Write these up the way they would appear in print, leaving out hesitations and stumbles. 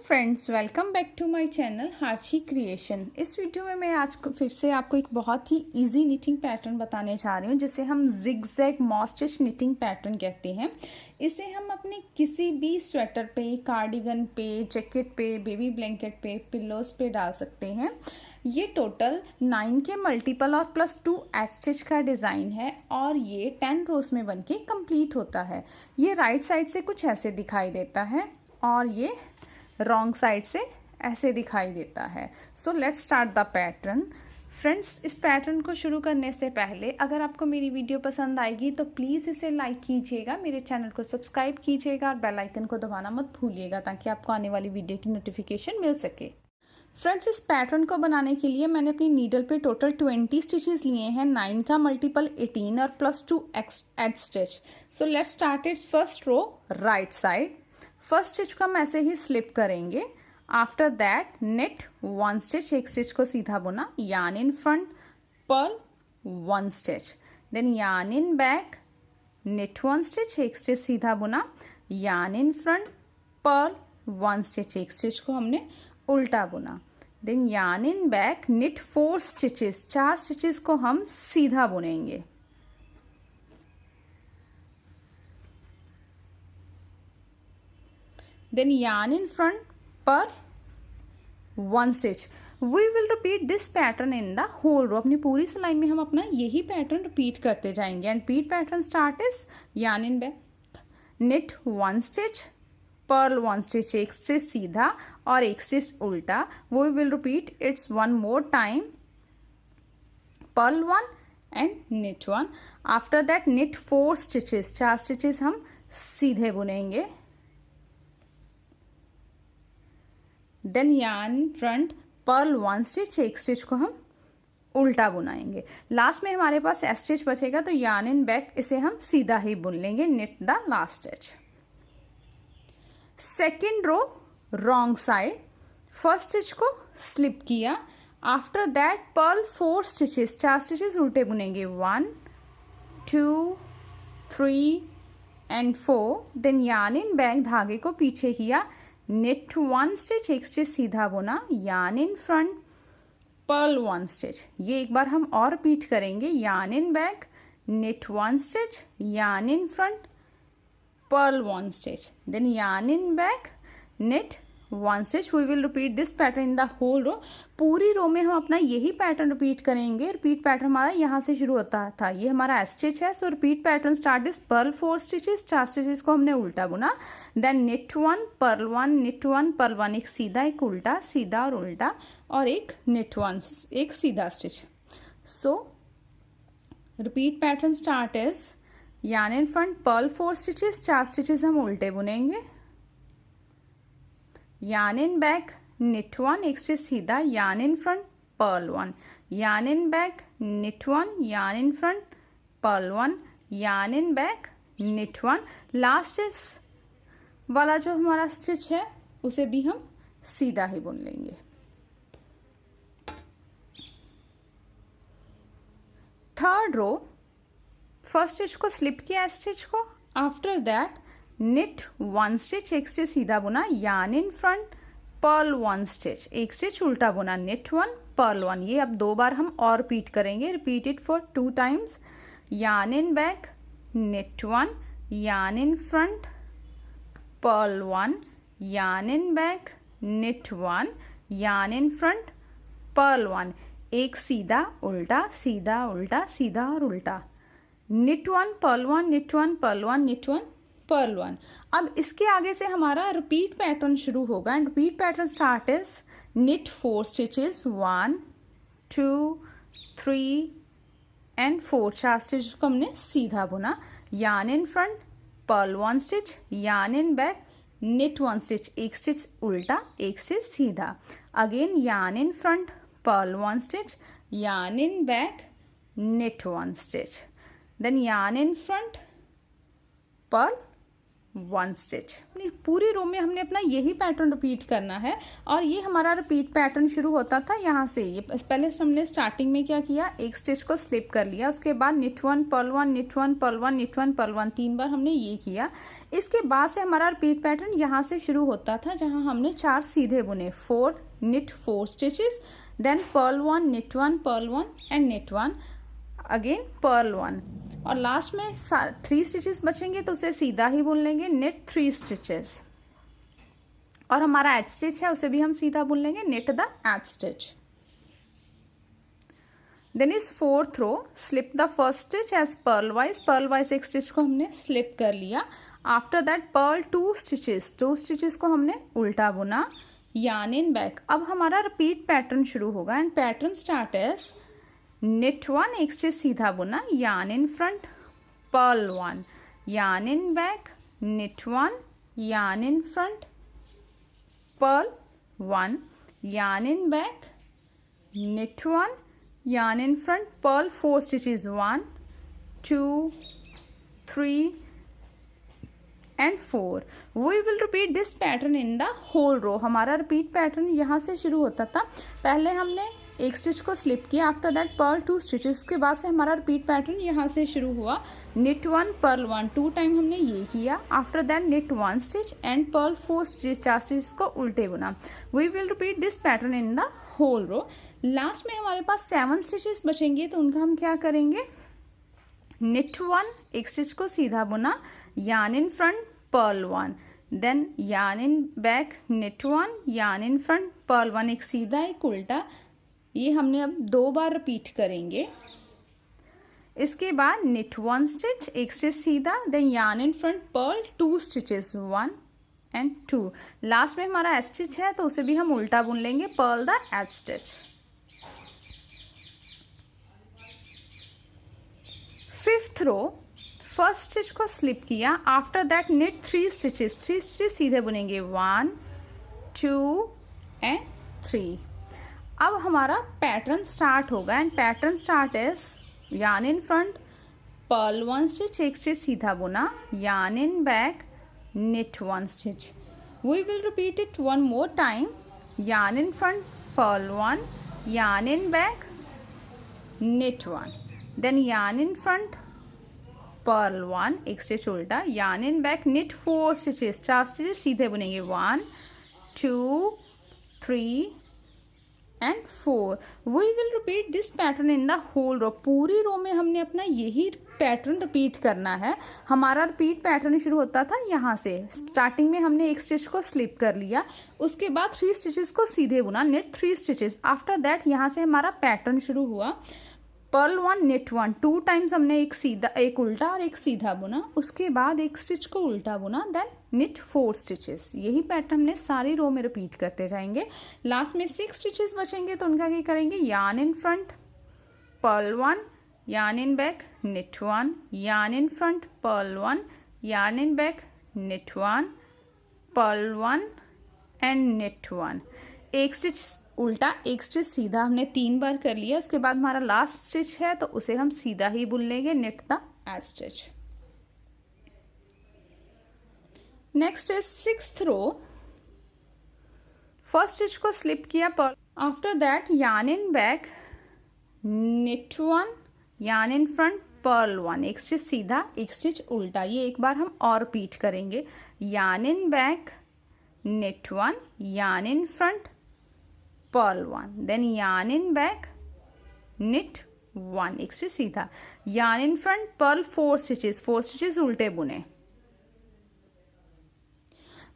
Friends, welcome back to my channel हार्ची creation. इस वीडियो में मैं आज फिर से आपको एक बहुत ही इजी निटिंग पैटर्न बताने जा रही हूँ, जिसे हम zigzag moss stitch knitting pattern कहते हैं। इसे हम अपने किसी भी स्वेटर पे, कार्डिगन पे, जैकेट पे, बेबी ब्लैंकेट पे, पिल्लोज पे डाल सकते हैं। ये टोटल 9 के मल्टीपल और +2 एड स्टिच का डिज़ाइन है और ये 10 रोज में बनके कंप्लीट होता है। ये राइट साइड से कुछ ऐसे दिखाई देता है और ये रॉन्ग साइड से ऐसे दिखाई देता है। सो let's start the pattern. Friends, इस पैटर्न को शुरू करने से पहले अगर आपको मेरी वीडियो पसंद आएगी तो प्लीज़ इसे लाइक कीजिएगा, मेरे चैनल को सब्सक्राइब कीजिएगा और बेल आइकन को दबाना मत भूलिएगा ताकि आपको आने वाली वीडियो की नोटिफिकेशन मिल सके। फ्रेंड्स, इस पैटर्न को बनाने के लिए मैंने अपनी नीडल पे टोटल 20 स्टिचेस लिए हैं, 9 का मल्टीपल 18 और +2 add stitch. So let's start its first row right side. First stitch को हम ऐसे ही स्लिप करेंगे। आफ्टर दैट नेट 1 स्टिच, एक स्टिच को सीधा बुना, yarn in front, purl 1 stitch, then yarn in back, knit 1 stitch, एक स्टिच सीधा बुना, yarn in front, purl 1 stitch, एक स्टिच को हमने उल्टा बुना, then yarn in back, knit 4 stitches, 4 stitches को हम सीधा बुनेंगे। Then yarn in front, per 1 stitch. We will repeat this pattern in the whole row. अपनी पूरी सिलाई में हम अपना यही पैटर्न रिपीट करते जाएंगे। And repeat pattern start is yarn in back, knit 1 stitch, purl 1 stitch, एक स्टिच सीधा और एक स्टिच उल्टा। We will repeat it's one more time, purl 1 and knit 1. After that knit 4 stitches, 4 stitches हम सीधे बुनेंगे। Then yarn front, purl 1 stitch, एक stitch को हम उल्टा बुनाएंगे। लास्ट में हमारे पास एस स्टिच बचेगा तो यार्न इन बैक, इसे हम सीधा ही बुन लेंगे, knit the last stitch. Second row wrong side, first stitch को स्लिप किया। After that purl 4 stitches, 4 stitches उल्टे बुनेंगे, 1 2 3 and 4। Then yarn in back, धागे को पीछे किया, knit 1 स्टिच, एक स्टिच सीधा बुना, yarn in front, purl 1 stitch. ये एक बार हम और रिपीट करेंगे, yarn in back, knit 1 stitch, yarn in front, purl 1 stitch, then yarn in back, knit 1 stitch. we will repeat this pattern in the whole row. पूरी row में हम अपना यही पैटर्न रिपीट करेंगे। रिपीट पैटर्न हमारा यहाँ से शुरू होता था, ये हमारा एस स्टिच है। So repeat pattern start is purl 4 stitches, 4 stitches को हमने उल्टा बुना, then knit 1, purl 1, knit 1, purl 1, एक सीधा एक उल्टा, सीधा और उल्टा, और एक निट 1, एक सीधा stitch. So repeat pattern start is yarn in front, purl 4 stitches, 4 stitches हम उल्टे बुनेंगे, yarn in back, knit 1, एक स्टिच सीधा, yarn in front, purl 1, yarn in back, knit 1, yarn in front, purl 1, yarn in back, knit 1। Last वाला जो हमारा stitch है उसे भी हम सीधा ही बुन लेंगे। थर्ड रो, फर्स्ट स्टिच को स्लिप किया स्टिच को। आफ्टर दैट knit 1 स्टिच, एक स्टिच सीधा बुना, yarn in front, purl 1 stitch, एक स्टिच उल्टा बुना, knit 1, पर्ल 1। ये अब 2 बार हम और रिपीट करेंगे, repeat it for 2 times, yarn in back, knit 1, yarn in front, purl 1, yarn in back, knit 1, yarn in front, purl 1, एक सीधा उल्टा, सीधा उल्टा, सीधा और उल्टा, knit 1, purl 1, knit 1, purl 1, knit 1, purl 1। अब इसके आगे से हमारा रिपीट पैटर्न शुरू होगा। And repeat pattern start is knit 4 stitches, 1 2 3 and 4, 4 stitch को हमने सीधा बुना, yarn in front, purl 1 stitch, yarn in back, knit 1 stitch, एक स्टिच उल्टा, एक स्टिच सीधा, again yarn in front, purl 1 stitch, yarn in back, knit 1 stitch, then yarn in front, purl 1 stitch. पूरी row में हमने अपना यही पैटर्न रिपीट करना है और ये हमारा रिपीट पैटर्न शुरू होता था यहाँ से। ये पहले हमने स्टार्टिंग में क्या किया, एक स्टिच को स्लिप कर लिया, उसके बाद knit 1 purl 1 knit 1 purl 1 knit 1 purl 1 3 बार हमने ये किया। इसके बाद से हमारा रिपीट पैटर्न यहाँ से शुरू होता था जहाँ हमने 4 सीधे बुने, 4 knit 4 stitches, then purl 1 knit 1 purl 1 and knit 1 again purl 1 और लास्ट में 3 स्टिचेस बचेंगे तो उसे सीधा ही बुन लेंगे, knit 3 स्टिचेस। और हमारा एड स्टिच है उसे भी हम सीधा बुन लेंगे, knit the edge stitch. Then is 4th row, slip the first stitch as purlwise एक स्टिच को हमने स्लिप कर लिया। After that purl 2 stitches, 2 stitches को हमने उल्टा बुना, यार्न इन बैक। अब हमारा रिपीट पैटर्न शुरू होगा and pattern start as knit 1 एक स्टिच सीधा बुना, yarn in front purl 1 yarn in back knit 1 yarn in front purl 1 yarn in back knit 1 yarn in front purl 4 stitches, 1 2 3 and 4. We will repeat this pattern in the whole row. हमारा repeat pattern यहाँ से शुरू होता था, पहले हमने एक stitch को स्लिप किया, आफ्टर दैट पर्ल 2 स्टिचेस, उसके बाद से हमारा रिपीट पैटर्न यहाँ से शुरू हुआ, knit 1 purl 1 2 टाइम हमने ये किया, after that knit 1 stitch and purl 4 stitch, 4 stitches को उल्टे बुना। We will repeat this pattern in the whole row. Last में हमारे पास 7 स्टिचेस बचेंगे तो उनका हम क्या करेंगे, knit 1 एक स्टिच को सीधा बुना, yarn in front purl 1 then yarn in back knit 1 yarn in front purl 1 एक सीधा एक उल्टा, ये हमने अब 2 बार रिपीट करेंगे। इसके बाद knit 1 स्टिच एक स्टिच सीधा, then yarn in front purl 2 stitches 1 and 2। Last में हमारा स्टिच है तो उसे भी हम उल्टा बुन लेंगे, purl the edge stitch. 5th row, first stitch को स्लिप किया, after that knit 3 stitches, 3 stitches सीधे बुनेंगे, 1 2 एंड 3। अब हमारा पैटर्न स्टार्ट होगा and pattern start is yarn in front purl 1 stitch एक स्टिच सीधा बुना, yarn in back knit 1 stitch. we will repeat it one more time, yarn in front purl 1 yarn in back knit 1 then yarn in front purl 1 एक stitch उल्टा, yarn in back knit 4 stitches, 4 stitches सीधे बुनेंगे, 1 2 3 and 4। We will repeat this pattern in the whole row. पूरी row में हमने अपना यही pattern repeat करना है। हमारा रिपीट पैटर्न शुरू होता था यहाँ से, स्टार्टिंग में हमने एक स्टिच को स्लिप कर लिया, उसके बाद 3 स्टिचेस को सीधे बुना, knit 3 स्टिचेस। आफ्टर दैट यहाँ से हमारा पैटर्न शुरू हुआ, पर्ल 1 knit 1 2 टाइम्स हमने एक सीधा एक उल्टा और एक सीधा बुना, उसके बाद एक स्टिच को उल्टा बुना, देन knit 4 स्टिचेस। यही पैटर्न हमने सारी रो में रिपीट करते जाएंगे। लास्ट में 6 स्टिचेस बचेंगे तो उनका क्या करेंगे, yarn in front purl 1 yarn in back knit 1 yarn in front purl 1 yarn in back knit 1 purl 1 and knit 1। एक स्टिच उल्टा एक स्टिच सीधा हमने 3 बार कर लिया, उसके बाद हमारा लास्ट स्टिच है तो उसे हम सीधा ही बुन लेंगे, knit the edge stitch. Next is 6th row, first stitch को स्लिप किया, after that yarn in back knit 1 yarn in front purl 1 एक स्टिच सीधा एक स्टिच उल्टा। ये एक बार हम और रिपीट करेंगे, yarn in back knit 1 yarn in front purl 1 then yarn in back knit 1 एक स्टिच सीधा, yarn in front purl 4 stitches, 4 stitches उल्टे बुने।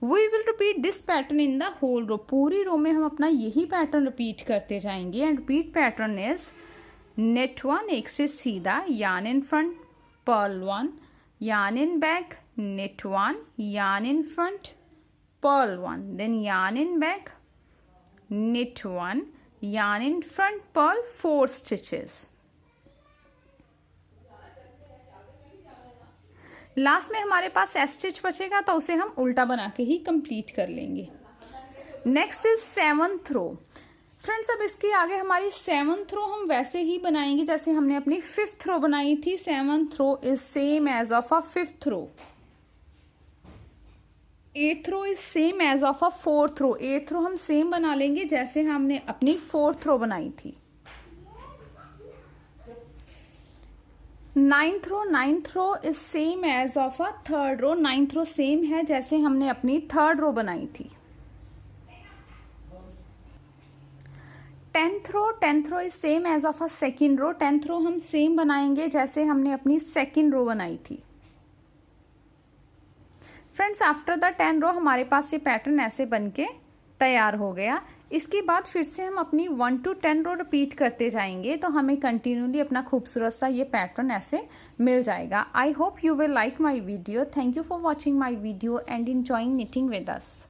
we will repeat this pattern in the whole row। पूरी रो में हम अपना यही पैटर्न रिपीट करते जाएंगे and repeat pattern is knit 1 एक स्टिच सीधा, yarn in front purl 1 yarn in back knit 1 yarn in front purl 1 then yarn in back knit 1 yarn in front purl 4 stitches। Last में हमारे पास stitch बचेगा तो उसे हम उल्टा बना के ही कंप्लीट कर लेंगे। Next is 7th row. Friends अब इसके आगे हमारी 7th रो हम वैसे ही बनाएंगे जैसे हमने अपनी 5th रो बनाई थी। 7th row is same as of a 5th row. 8th row is same as of a 4th row. 8th row हम सेम बना लेंगे जैसे हमने अपनी 4th रो बनाई थी। 9th row is same as of a 3rd row. 9th row same है जैसे हमने अपनी 3rd रो बनाई थी। 10th row is same as of a 2nd row. 10th row हम सेम बनाएंगे जैसे हमने अपनी 2nd रो बनाई थी। फ्रेंड्स, आफ्टर द 10 रो हमारे पास ये पैटर्न ऐसे बनके तैयार हो गया। इसके बाद फिर से हम अपनी 1 to 10 रो रिपीट करते जाएंगे तो हमें कंटिन्यूली अपना खूबसूरत सा ये पैटर्न ऐसे मिल जाएगा। I hope you will like my video. Thank you for watching my video and enjoying knitting with us.